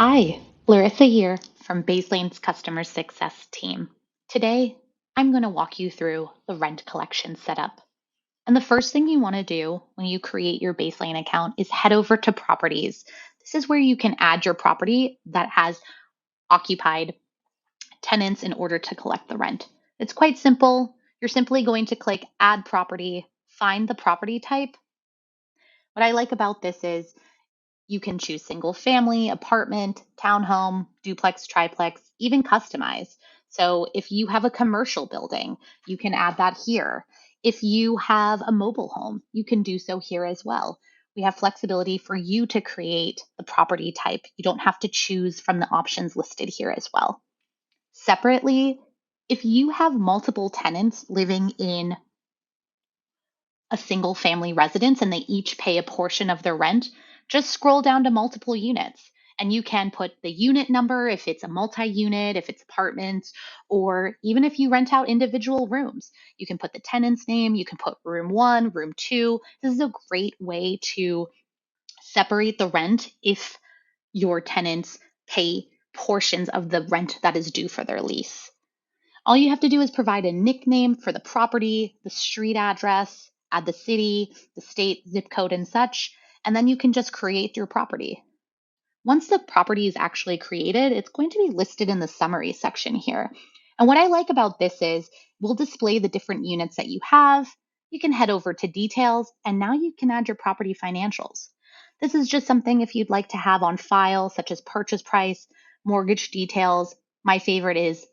Hi, Larissa here from Baselane's customer success team. Today, I'm going to walk you through the rent collection setup. And the first thing you want to do when you create your Baselane account is head over to properties. This is where you can add your property that has occupied tenants in order to collect the rent. It's quite simple. You're simply going to click add property, find the property type. What I like about this is you can choose single family, apartment, townhome, duplex, triplex, even customize. So if you have a commercial building, you can add that here. If you have a mobile home, you can do so here as well. We have flexibility for you to create the property type. You don't have to choose from the options listed here as well. Separately, if you have multiple tenants living in a single family residence and they each pay a portion of their rent, just scroll down to multiple units and you can put the unit number if it's a multi unit, if it's apartments, or even if you rent out individual rooms. You can put the tenant's name, you can put room one, room two. This is a great way to separate the rent if your tenants pay portions of the rent that is due for their lease. All you have to do is provide a nickname for the property, the street address, add the city, the state, zip code, and such, and then you can just create your property. Once the property is actually created, it's going to be listed in the summary section here. And what I like about this is we'll display the different units that you have. You can head over to details, and now you can add your property financials. This is just something if you'd like to have on file, such as purchase price, mortgage details. My favorite is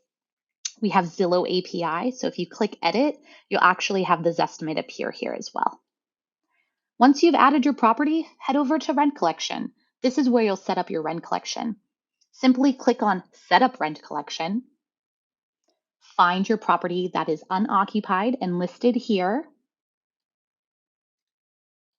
we have Zillow API. So if you click edit, you'll actually have the Zestimate appear here as well. Once you've added your property, head over to rent collection. This is where you'll set up your rent collection. Simply click on set up rent collection, find your property that is unoccupied and listed here,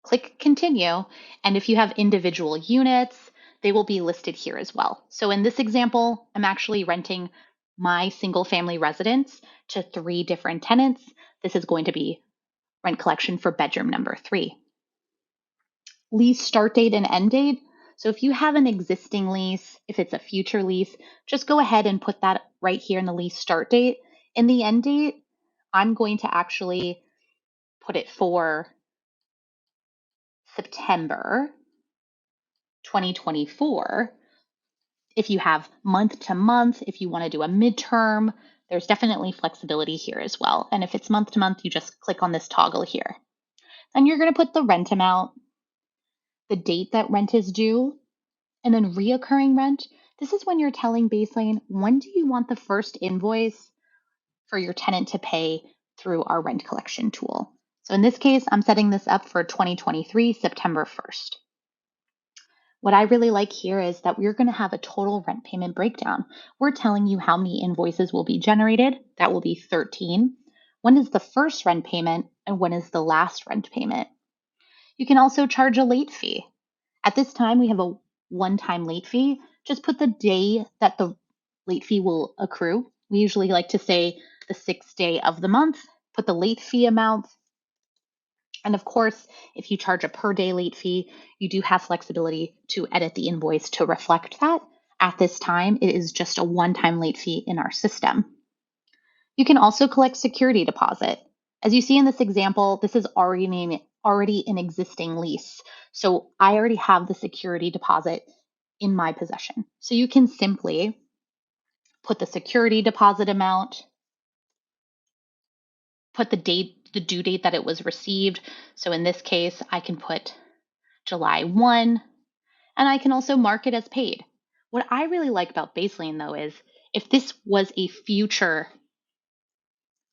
click continue, and if you have individual units, they will be listed here as well. So in this example, I'm actually renting my single family residence to 3 different tenants. This is going to be rent collection for bedroom number 3. Lease start date and end date. So if you have an existing lease, if it's a future lease, just go ahead and put that right here in the lease start date. In the end date, I'm going to actually put it for September 2024. If you have month to month, if you want to do a midterm, there's definitely flexibility here as well. And if it's month to month, you just click on this toggle here. Then you're going to put the rent amount, the date that rent is due, and then reoccurring rent. This is when you're telling Baselane, when do you want the first invoice for your tenant to pay through our rent collection tool? So in this case, I'm setting this up for 2023, September 1st. What I really like here is that we're going to have a total rent payment breakdown. We're telling you how many invoices will be generated. That will be 13. When is the first rent payment and when is the last rent payment? You can also charge a late fee. At this time, we have a one-time late fee. Just put the day that the late fee will accrue. We usually like to say the 6th day of the month. Put the late fee amount. And of course, if you charge a per day late fee, you do have flexibility to edit the invoice to reflect that. At this time, it is just a one-time late fee in our system. You can also collect security deposit. As you see in this example, this is already an existing lease. So I already have the security deposit in my possession. So you can simply put the security deposit amount, put the due date that it was received. So in this case, I can put July 1, and I can also mark it as paid. What I really like about Baselane though is if this was a future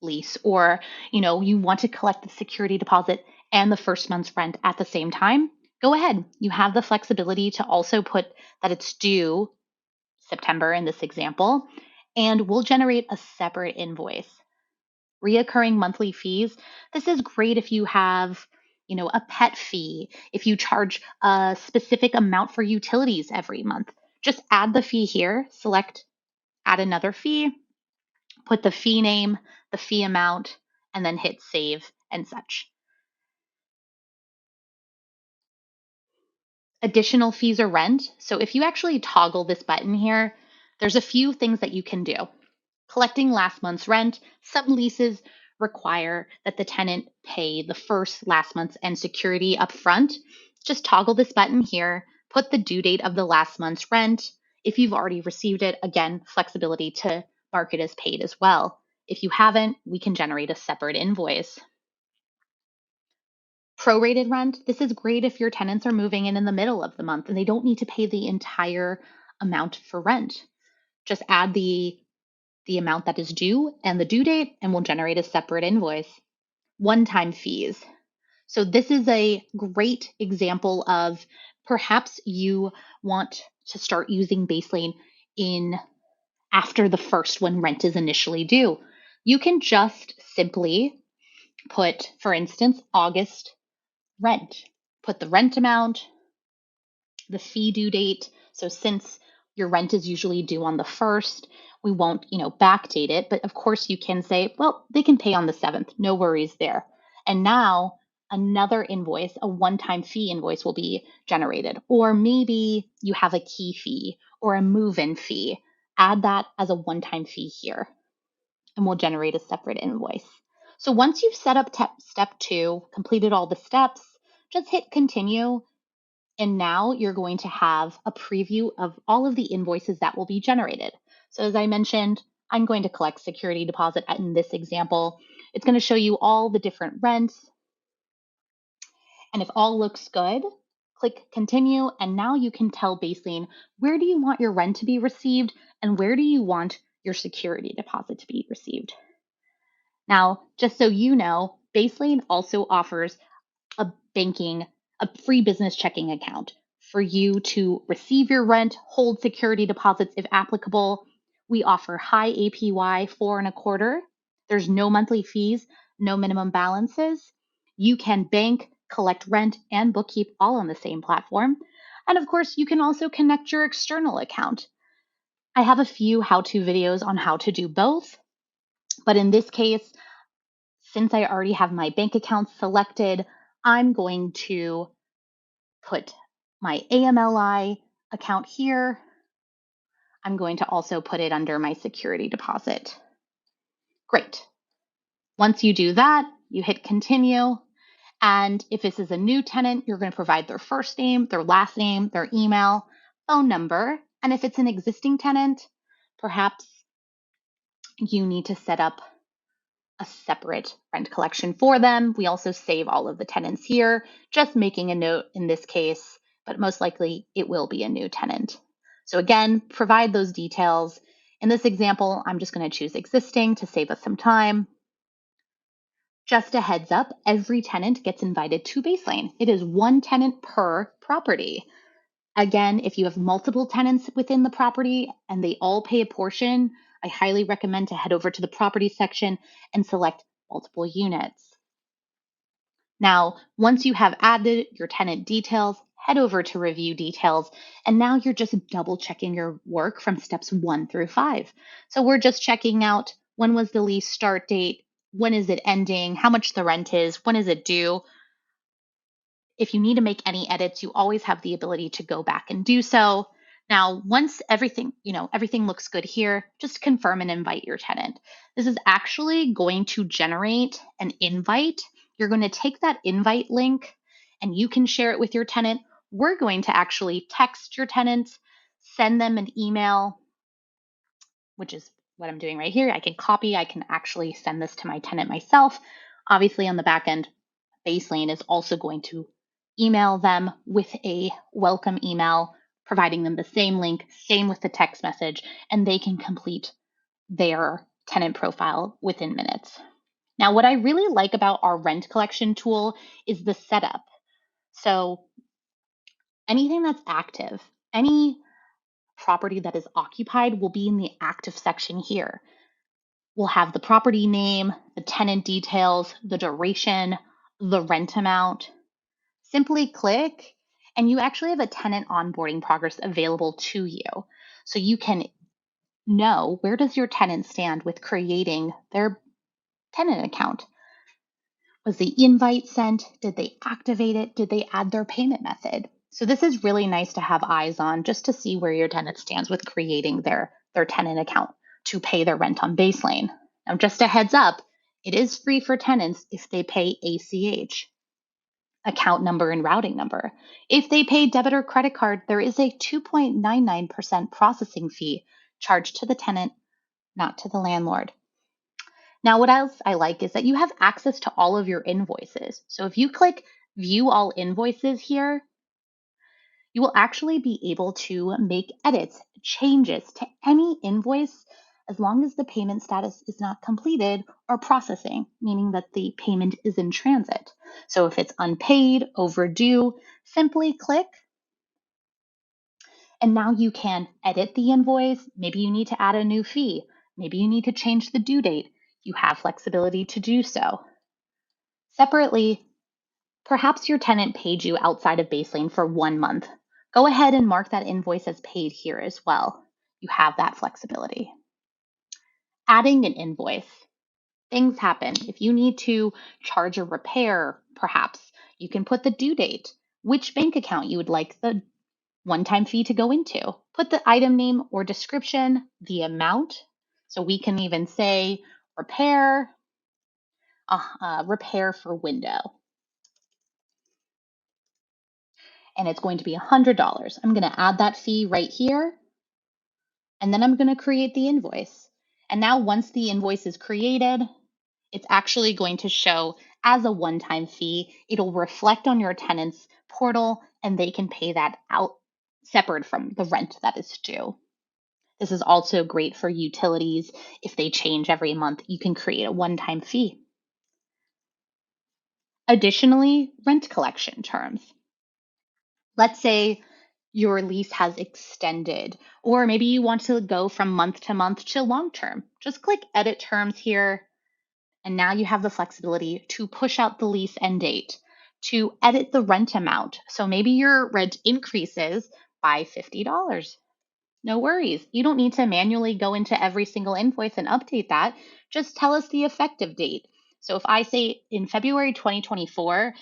lease or you want to collect the security deposit and the first month's rent at the same time, go ahead. You have the flexibility to also put that it's due September in this example, and we'll generate a separate invoice. Reoccurring monthly fees. This is great if you have a pet fee, if you charge a specific amount for utilities every month. Just add the fee here, select add another fee, put the fee name, the fee amount, and then hit save and such. Additional fees or rent. So if you actually toggle this button here, there's a few things that you can do. Collecting last month's rent. Some leases require that the tenant pay the first last month's and security up front. Just toggle this button here, put the due date of the last month's rent. If you've already received it, again, flexibility to mark it as paid as well. If you haven't, we can generate a separate invoice. Prorated rent. This is great if your tenants are moving in the middle of the month and they don't need to pay the entire amount for rent. Just add the amount that is due and the due date, and we'll generate a separate invoice. One-time fees. So this is a great example of perhaps you want to start using Baselane in after the first when rent is initially due. You can just simply put, for instance, August rent. Put the rent amount, the fee due date. So since your rent is usually due on the 1st, we won't, backdate it. But of course you can say, well, they can pay on the 7th. No worries there. And now another invoice, a one-time fee invoice will be generated. Or maybe you have a key fee or a move-in fee. Add that as a one-time fee here, and we'll generate a separate invoice. So once you've set up step 2, completed all the steps, just hit continue. And now you're going to have a preview of all of the invoices that will be generated. So as I mentioned, I'm going to collect security deposit in this example. It's going to show you all the different rents. And if all looks good, click continue. And now you can tell Baselane, where do you want your rent to be received and where do you want your security deposit to be received? Now, just so you know, Baselane also offers a free business checking account for you to receive your rent, hold security deposits if applicable. We offer high APY, 4.25. There's no monthly fees, no minimum balances. You can bank, collect rent, and bookkeep all on the same platform. And of course, you can also connect your external account. I have a few how-to videos on how to do both, but in this case, since I already have my bank account selected, I'm going to put my AMLI account here. I'm going to also put it under my security deposit. Great. Once you do that, you hit continue. And if this is a new tenant, you're going to provide their first name, their last name, their email, phone number. And if it's an existing tenant, perhaps you need to set up a separate rent collection for them. We also save all of the tenants here, just making a note in this case, but most likely it will be a new tenant. So again, provide those details. In this example, I'm just going to choose existing to save us some time. Just a heads up, every tenant gets invited to Baselane. It is one tenant per property. Again, if you have multiple tenants within the property and they all pay a portion, I highly recommend to head over to the property section and select multiple units. Now, once you have added your tenant details, head over to review details, and now you're just double checking your work from steps 1 through 5. So we're just checking out when was the lease start date, when is it ending, how much the rent is, when is it due. If you need to make any edits, you always have the ability to go back and do so. Now, once everything looks good here, just confirm and invite your tenant. This is actually going to generate an invite. You're going to take that invite link and you can share it with your tenant. We're going to actually text your tenants, send them an email, which is what I'm doing right here. I can copy, I can actually send this to my tenant myself. Obviously on the back end, Baselane is also going to email them with a welcome email, providing them the same link, same with the text message, and they can complete their tenant profile within minutes. Now, what I really like about our rent collection tool is the setup. So anything that's active, any property that is occupied will be in the active section here. We'll have the property name, the tenant details, the duration, the rent amount. Simply click and you actually have a tenant onboarding progress available to you. So you can know, where does your tenant stand with creating their tenant account? Was the invite sent? Did they activate it? Did they add their payment method? So this is really nice to have eyes on just to see where your tenant stands with creating their tenant account to pay their rent on Baselane. Now, just a heads up, it is free for tenants if they pay ACH, account number and routing number. If they pay debit or credit card, there is a 2.99% processing fee charged to the tenant, not to the landlord. Now, what else I like is that you have access to all of your invoices. So if you click View All Invoices here, you will actually be able to make edits, changes to any invoice as long as the payment status is not completed or processing, meaning that the payment is in transit. So if it's unpaid, overdue, simply click, and now you can edit the invoice. Maybe you need to add a new fee. Maybe you need to change the due date. You have flexibility to do so. Separately, perhaps your tenant paid you outside of Baselane for 1 month. Go ahead and mark that invoice as paid here as well. You have that flexibility. Adding an invoice. Things happen. If you need to charge a repair, perhaps, you can put the due date, which bank account you would like the one-time fee to go into. Put the item name or description, the amount. So we can even say repair for window. And it's going to be $100. I'm going to add that fee right here, and then I'm going to create the invoice. And now once the invoice is created, it's actually going to show as a one-time fee. It'll reflect on your tenant's portal, and they can pay that out separate from the rent that is due. This is also great for utilities. If they change every month, you can create a one-time fee. Additionally, rent collection terms. Let's say your lease has extended, or maybe you want to go from month to month to long term. Just click Edit Terms here, and now you have the flexibility to push out the lease end date, to edit the rent amount. So maybe your rent increases by $50. No worries. You don't need to manually go into every single invoice and update that. Just tell us the effective date. So if I say in February 2024,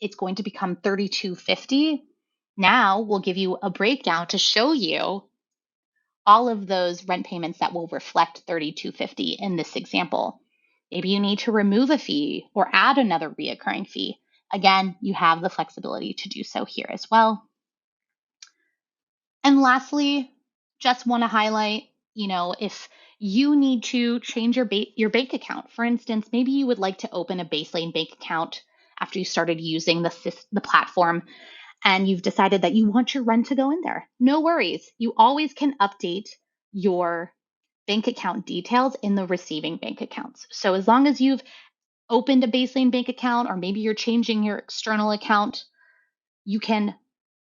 it's going to become $32.50. Now we'll give you a breakdown to show you all of those rent payments that will reflect $32.50 in this example. Maybe you need to remove a fee or add another reoccurring fee. Again, you have the flexibility to do so here as well. And lastly, just want to highlight, if you need to change your bank account, for instance, maybe you would like to open a Baselane bank account after you started using the platform, and you've decided that you want your rent to go in there. No worries. You always can update your bank account details in the receiving bank accounts. So as long as you've opened a Baselane bank account, or maybe you're changing your external account, you can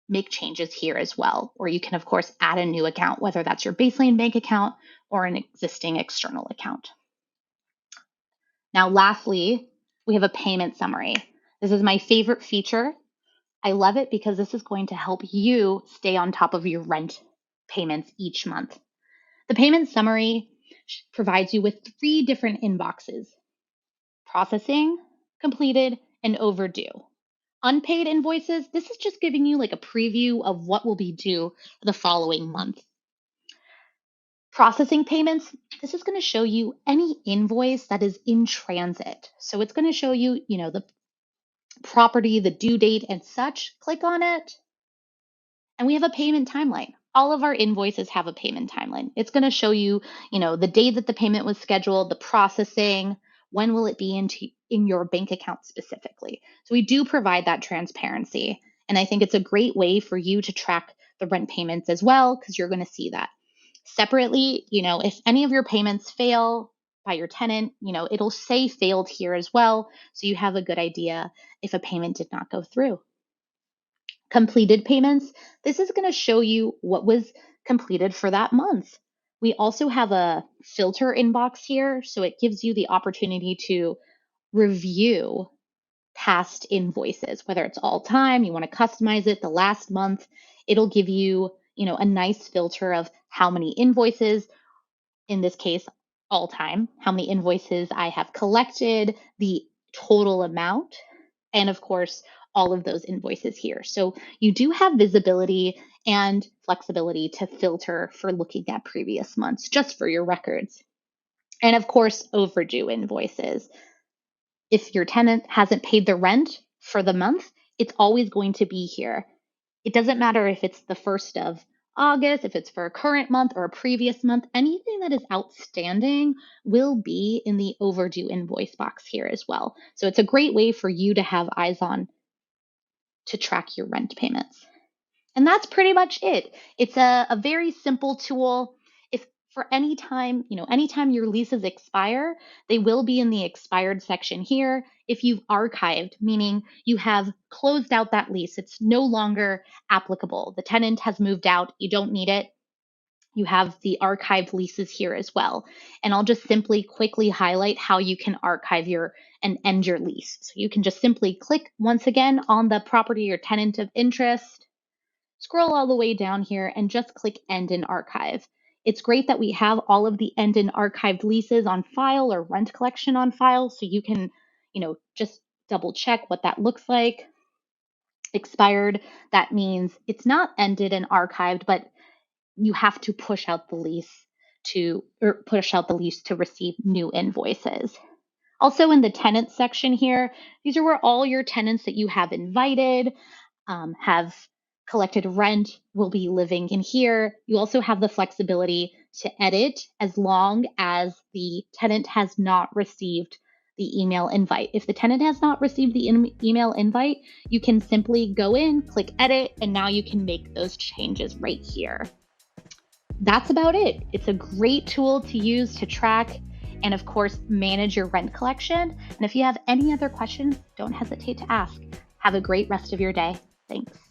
make changes here as well. Or you can, of course, add a new account, whether that's your Baselane bank account or an existing external account. Now, lastly, we have a payment summary. This is my favorite feature. I love it because this is going to help you stay on top of your rent payments each month. The payment summary provides you with 3 different inboxes: processing, completed, and overdue. Unpaid invoices, this is just giving you like a preview of what will be due the following month. Processing payments, this is going to show you any invoice that is in transit. So it's going to show you, the property, the due date, and such. Click on it, and we have a payment timeline. All of our invoices have a payment timeline. It's going to show you, the day that the payment was scheduled, the processing, when will it be in your bank account specifically. So we do provide that transparency. And I think it's a great way for you to track the rent payments as well, because you're going to see that. Separately, if any of your payments fail by your tenant, it'll say failed here as well. So you have a good idea if a payment did not go through. Completed payments, this is going to show you what was completed for that month. We also have a filter inbox here, so it gives you the opportunity to review past invoices, whether it's all time, you want to customize it, the last month. It'll give you, a nice filter of how many invoices, in this case, all time, how many invoices I have collected, the total amount, and of course, all of those invoices here. So you do have visibility and flexibility to filter for looking at previous months just for your records. And of course, overdue invoices. If your tenant hasn't paid the rent for the month, it's always going to be here. It doesn't matter if it's the 1st of August, if it's for a current month or a previous month, anything that is outstanding will be in the overdue invoice box here as well. So it's a great way for you to have eyes on to track your rent payments. And that's pretty much it. It's a very simple tool. If for any time, anytime your leases expire, they will be in the expired section here. If you've archived, meaning you have closed out that lease, it's no longer applicable. The tenant has moved out, you don't need it. You have the archived leases here as well. And I'll just simply quickly highlight how you can archive and end your lease. So you can just simply click once again on the property or tenant of interest, scroll all the way down here and just click End in Archive. It's great that we have all of the end in archived leases on file or rent collection on file, so you can, just double check what that looks like. Expired, that means it's not ended and archived, but you have to push out the lease to receive new invoices. Also in the tenant section here, these are where all your tenants that you have invited, have collected rent will be living in here. You also have the flexibility to edit as long as the tenant has not received the email invite. If the tenant has not received the email invite, you can simply go in, click edit, and now you can make those changes right here. That's about it. It's a great tool to use to track and, of course, manage your rent collection. And if you have any other questions, don't hesitate to ask. Have a great rest of your day. Thanks.